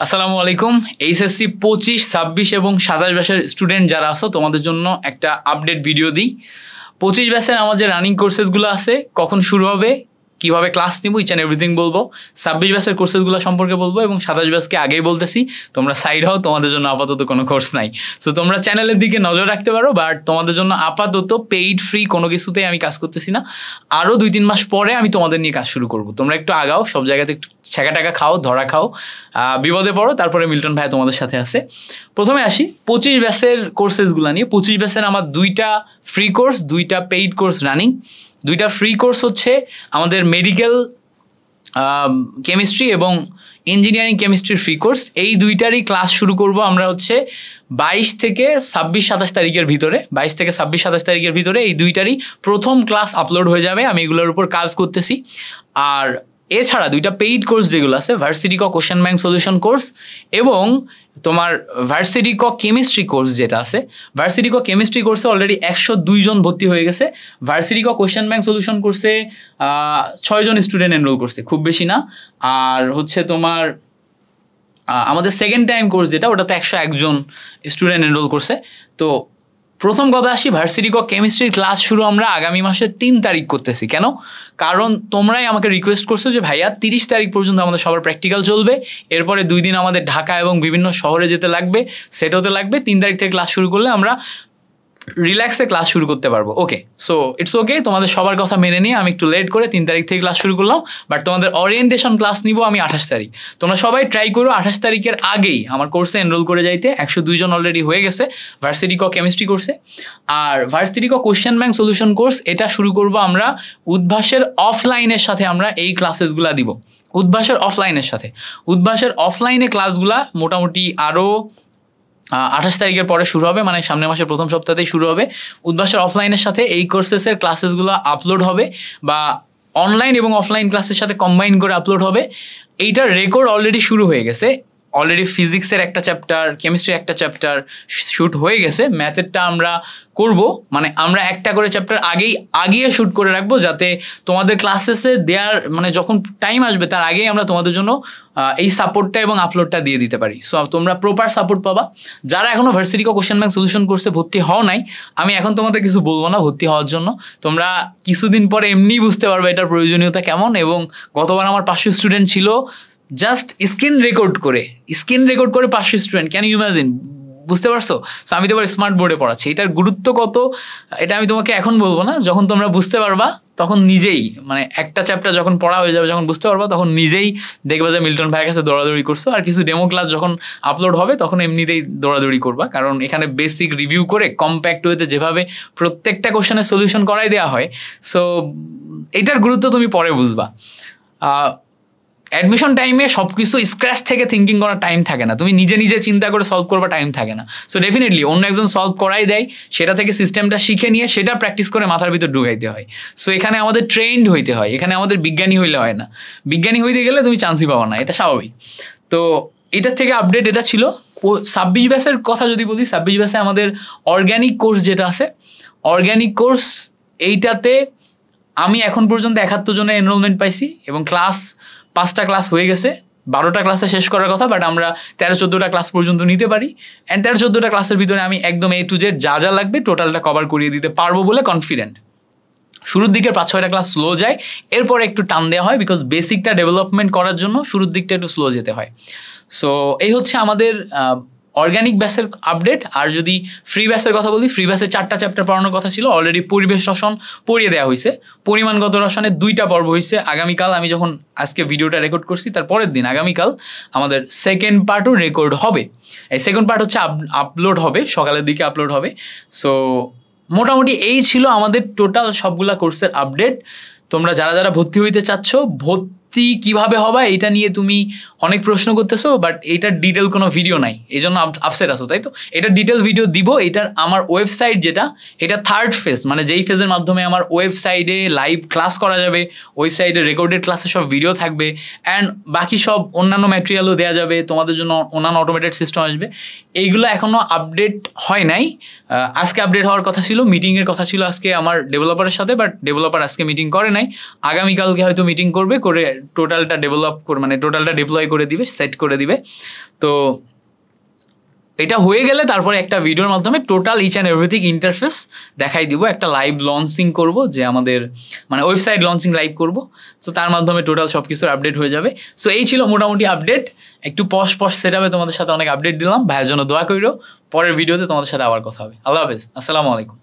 আসসালামু আলাইকুম। এইচএসসি 25, 26 এবং 27 ব্যাচের স্টুডেন্ট যারা আছো তোমাদের জন্য একটা আপডেট ভিডিও দিই। 25 ব্যাচের আমার যে রানিং কোর্সেসগুলো আছে, কখন শুরু হবে, কীভাবে ক্লাস নিব, ইচ অ্যান্ড এভরিথিং বলবো। 26 ব্যাচের কোর্সেসগুলো সম্পর্কে বলবো এবং 27 ব্যাচকে আগেই বলতেছি তোমরা সাইড হও, তোমাদের জন্য আপাতত কোনো কোর্স নাই। সো তোমরা চ্যানেলের দিকে নজর রাখতে পারো, বাট তোমাদের জন্য আপাতত পেইড ফ্রি কোনো কিছুতেই আমি কাজ করতেছি না। আরও 2-3 মাস পরে আমি তোমাদের নিয়ে কাজ শুরু করব। তোমরা একটু আগাও, সব জায়গাতে একটু ছেঁকা টাকা খাও, ধরা খাও, বিপদে পড়ো, তারপরে মিল্টন ভাই তোমাদের সাথে আছে। প্রথমে আসি 25 ব্যাচের কোর্সেসগুলো নিয়ে। 25 ব্যাচের আমার 2টা ফ্রি কোর্স, 2টা পেইড কোর্স রানিং। 2টা ফ্রি কোর্স হচ্ছে আমাদের মেডিকেল কেমিস্ট্রি এবং ইঞ্জিনিয়ারিং কেমিস্ট্রির ফ্রি কোর্স। এই 2টারই ক্লাস শুরু করব আমরা হচ্ছে 22 থেকে 26-27 তারিখের ভিতরে। 22 থেকে 26-27 তারিখের ভিতরে এই 2টারই প্রথম ক্লাস আপলোড হয়ে যাবে। আমি এগুলোর উপর কাজ করতেছি। আর এছাড়া 2টা পেইড কোর্স যেগুলো আছে, ভার্সিটি ক কোশ্চেন ব্যাংক সলিউশন কোর্স এবং তোমার ভার্সিটি ক কেমিস্ট্রি কোর্স যেটা আছে, ভার্সিটি ক কেমিস্ট্রি কোর্সে অলরেডি 102 জন ভর্তি হয়ে গেছে। ভার্সিটি ক কোশ্চেন ব্যাংক সলিউশন কোর্সে 6 জন স্টুডেন্ট এনরোল করছে, খুব বেশি না। আর হচ্ছে তোমার আমাদের সেকেন্ড টাইম কোর্স যেটা, ওটাতে 101 জন স্টুডেন্ট এনরোল করছে। তো প্রথম কথা আসি, ভার্সিটি ক কেমিস্ট্রির ক্লাস শুরু আমরা আগামী মাসের 3 তারিখ করতেছি। কেন? কারণ তোমরাই আমাকে রিকোয়েস্ট করছো যে ভাইয়া 30 তারিখ পর্যন্ত আমাদের সবার প্র্যাকটিক্যাল চলবে, এরপরে 2 দিন আমাদের ঢাকা এবং বিভিন্ন শহরে যেতে লাগবে, সেট হতে লাগবে। 3 তারিখ থেকে ক্লাস শুরু করলে আমরা রিল্যাক্সে ক্লাস শুরু করতে পারবো। ওকে, সো ইটস ওকে, তোমাদের সবার কথা মেনে নিয়ে আমি একটু লেট করে 3 তারিখ থেকে ক্লাস শুরু করলাম। বাট তোমাদের ওরিয়েন্টেশন ক্লাস নিব আমি 28 তারিখ। তোমরা সবাই ট্রাই করো 28 তারিখের আগেই আমার কোর্সে এনরোল করে যাইতে। 102 জন অলরেডি হয়ে গেছে ভার্সিটি ক কেমিস্ট্রি কোর্সে। আর ভার্সিটি ক কোশ্চেন ব্যাংক সলিউশন কোর্স, এটা শুরু করব আমরা উদ্ভাসের অফলাইনের সাথে। আমরা এই ক্লাসেসগুলা দিব উদ্ভাসের অফলাইনের সাথে। উদ্ভাসের অফলাইনে ক্লাসগুলা মোটামুটি আরও 28 তারিখের পরে শুরু হবে, মানে সামনের মাসের প্রথম সপ্তাহতেই শুরু হবে। উদ্ভাসের অফলাইনের সাথে এই কোর্সেসের ক্লাসেসগুলো আপলোড হবে, বা অনলাইন এবং অফলাইন ক্লাসের সাথে কম্বাইন করে আপলোড হবে। এইটার রেকর্ড অলরেডি শুরু হয়ে গেছে। অলরেডি ফিজিক্সের একটা চ্যাপ্টার, কেমিস্ট্রির একটা চ্যাপ্টার শ্যুট হয়ে গেছে। ম্যাথেরটা আমরা করব, মানে আমরা একটা করে চ্যাপ্টার আগিয়ে শ্যুট করে রাখবো, যাতে তোমাদের ক্লাসেসে দেওয়ার মানে যখন টাইম আসবে তার আগেই আমরা তোমাদের জন্য এই সাপোর্টটা এবং আপলোডটা দিয়ে দিতে পারি। সো তোমরা প্রপার সাপোর্ট পাবা। যারা এখনও ভার্সিটি ক কোশ্চেন ব্যাংক সলিউশন কোর্সে ভর্তি হও নাই, আমি এখন তোমাদের কিছু বলবো না ভর্তি হওয়ার জন্য। তোমরা কিছুদিন পরে এমনিই বুঝতে পারবে এটার প্রয়োজনীয়তা কেমন। এবং গতবার আমার 500 স্টুডেন্ট ছিল, জাস্ট স্ক্রিন রেকর্ড করে 500 স্টুডেন্ট, ক্যান ইউ ইমাজিন? বুঝতে পারছো? সো আমি তোমার স্মার্ট বোর্ডে পড়াচ্ছি। এটার গুরুত্ব কত এটা আমি তোমাকে এখন বলবো না, যখন তোমরা বুঝতে পারবা তখন নিজেই, মানে একটা চ্যাপ্টার যখন পড়া হয়ে যাবে, যখন বুঝতে পারবা তখন নিজেই দেখবে যে মিল্টন ভাইয়ের কাছে দৌড়াদৌড়ি করছো। আর কিছু ডেমো ক্লাস যখন আপলোড হবে তখন এমনিতেই দৌড়াদৌড়ি করবা, কারণ এখানে বেসিক রিভিউ করে কম্প্যাক্ট ওয়েতে যেভাবে প্রত্যেকটা কোশ্চেনের সলিউশন করাই দেওয়া হয়। সো এটার গুরুত্ব তুমি পরে বুঝবা। অ্যাডমিশন টাইমে সব কিছু স্ক্র্যাচ থেকে থিঙ্কিং করার টাইম থাকে না, তুমি নিজে নিজে চিন্তা করে সলভ করবার টাইম থাকে না। সো ডেফিনেটলি অন্য একজন সলভ করাই দেয়, সেটা থেকে সিস্টেমটা শিখে নিয়ে সেটা প্র্যাকটিস করে মাথার ভিতর ঢুকাইতে হয়। সো এখানে আমাদের ট্রেন্ড হইতে হয়, এখানে আমাদের বিজ্ঞানী হইলে হয় না। বিজ্ঞানী হইতে গেলে তুমি চান্সই পাবো না, এটা স্বাভাবিক। তো এটার থেকে আপডেট এটা ছিল। 26 ব্যাচের কথা যদি বলি, 26 ব্যাচে আমাদের অর্গ্যানিক কোর্স যেটা আছে, অর্গ্যানিক কোর্স এইটাতে আমি এখন পর্যন্ত 71 জনের এনরোলমেন্ট পাইছি এবং ক্লাস 5টা ক্লাস হয়ে গেছে। 12টা ক্লাসে শেষ করার কথা, বাট আমরা 13-14টা ক্লাস পর্যন্ত নিতে পারি। অ্যান্ড 13-14টা ক্লাসের ভিতরে আমি একদম A to Z যা যা লাগবে টোটালটা কভার করিয়ে দিতে পারবো বলে কনফিডেন্ট। শুরুর দিকের 5-6টা ক্লাস স্লো যায়, এরপরে একটু টান দেওয়া হয়, বিকজ বেসিকটা ডেভেলপমেন্ট করার জন্য শুরুর দিকটা একটু স্লো যেতে হয়। সো এই হচ্ছে আমাদের অর্গ্যানিক ব্যাচের আপডেট। আর যদি ফ্রি ব্যাচের কথা বলি, ফ্রি ব্যাচের 4টা চ্যাপ্টার পড়ানোর কথা ছিল, অলরেডি পরিবেশ রসায়ন পড়িয়ে দেওয়া হয়েছে। পরিমাণগত রসায়নের 2টা পর্ব হয়েছে। আগামীকাল, আমি যখন আজকে ভিডিওটা রেকর্ড করছি তার পরের দিন আগামীকাল আমাদের সেকেন্ড পার্টও রেকর্ড হবে। এই সেকেন্ড পার্ট হচ্ছে আপলোড হবে, সকালের দিকে আপলোড হবে। সো মোটামুটি এই ছিল আমাদের টোটাল সবগুলা কোর্সের আপডেট। তোমরা যারা যারা ভর্তি হইতে চাচ্ছ, ভর্তি কীভাবে হবে এটা নিয়ে তুমি অনেক প্রশ্ন করতেছো, বাট এইটার ডিটেল কোনো ভিডিও নাই, এই জন্য আপসেট আসো, তাই তো? এটার ডিটেল ভিডিও দিব। এটার আমার ওয়েবসাইট যেটা, এটা 3rd ফেজ, মানে যেই ফেজের মাধ্যমে আমার ওয়েবসাইটে লাইভ ক্লাস করা যাবে, ওয়েবসাইটে রেকর্ডেড ক্লাসের সব ভিডিও থাকবে, অ্যান্ড বাকি সব অন্যান্য ম্যাটেরিয়ালও দেওয়া যাবে, তোমাদের জন্য অন্যান্য অটোমেটেড সিস্টেম আসবে। এইগুলো এখনও আপডেট হয় নাই। আজকে আপডেট হওয়ার কথা ছিল, মিটিংয়ের কথা ছিল আজকে আমার ডেভেলপারের সাথে, বাট ডেভেলপার আজকে মিটিং করে নাই। আগামীকালকে হয়তো মিটিং করবে, করে টোটালটা ডেভেলপ করে মানে টোটালটা ডিপ্লয় করে দিবে, সেট করে দিবে। তো এটা হয়ে গেলে তারপরে একটা ভিডিওর মাধ্যমে total each and everything interface দেখাই দিব, একটা লাইভ লঞ্চিং করব, যে আমাদের মানে ওয়েবসাইট লঞ্চিং লাইভ করব। সো তার মাধ্যমে টোটাল সব কিছুর আপডেট হয়ে যাবে। সো এই ছিল মোটামুটি আপডেট, একটু পশ সেট আপে তোমাদের সাথে অনেক আপডেট দিলাম। ভাইয়ের জন্য দোয়া করিও, পরের ভিডিওতে তোমাদের সাথে আবার কথা হবে। আল্লাহ হাফেজ, আসসালামু আলাইকুম।